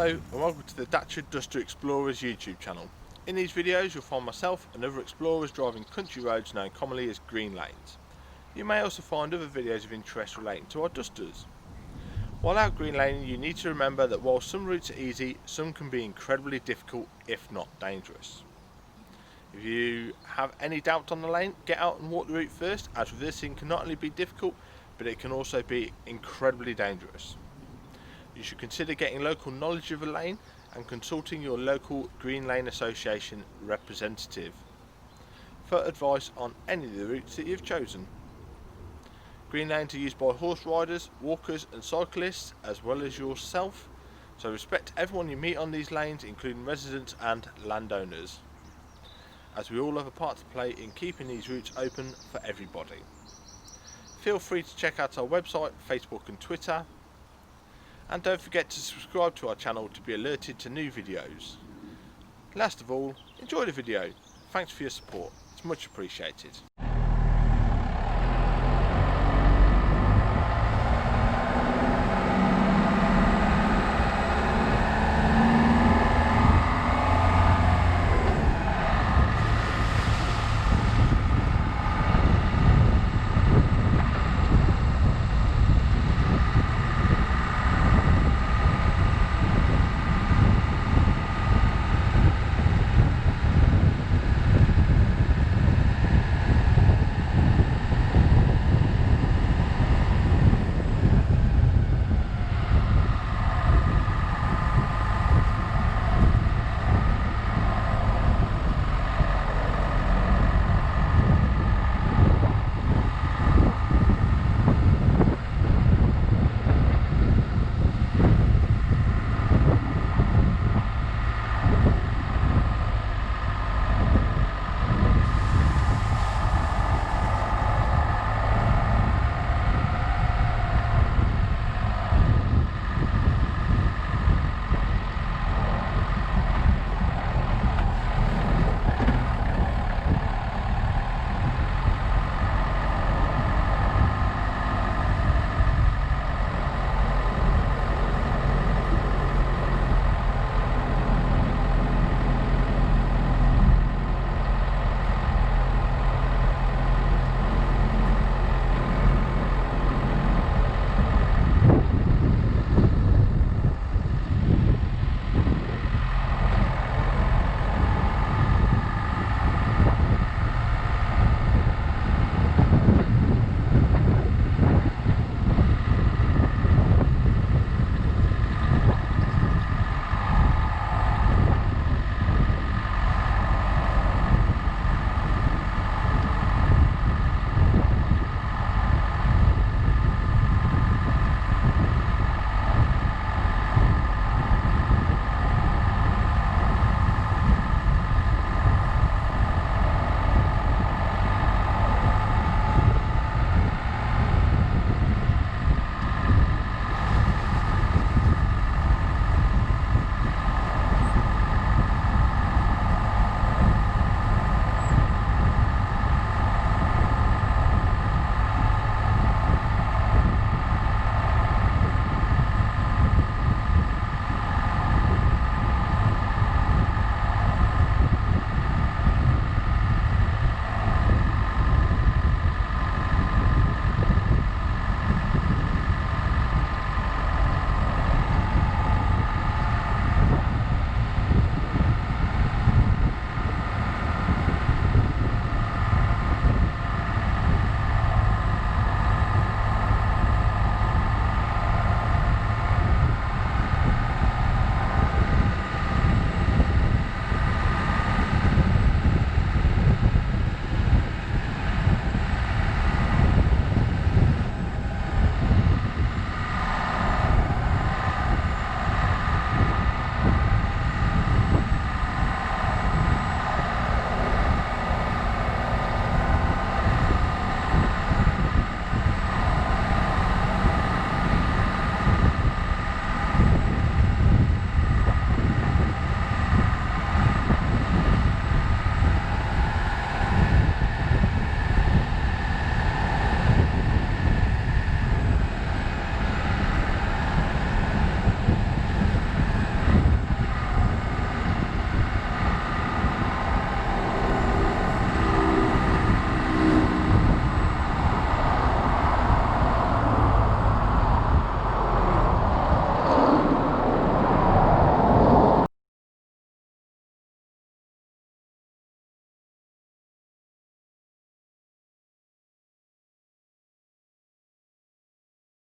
Hello and welcome to the Dacia Duster Explorers YouTube channel. In these videos you'll find myself and other explorers driving country roads known commonly as green lanes. You may also find other videos of interest relating to our Dusters. While out green laning, you need to remember that while some routes are easy, some can be incredibly difficult if not dangerous. If you have any doubt on the lane, get out and walk the route first, as reversing can not only be difficult but it can also be incredibly dangerous. You should consider getting local knowledge of a lane and consulting your local Green Lane Association representative for advice on any of the routes that you've chosen. Green lanes are used by horse riders, walkers and cyclists as well as yourself, so respect everyone you meet on these lanes, including residents and landowners, as we all have a part to play in keeping these routes open for everybody. Feel free to check out our website, Facebook and Twitter. And don't forget to subscribe to our channel to be alerted to new videos. Last of all, enjoy the video. Thanks for your support, it's much appreciated.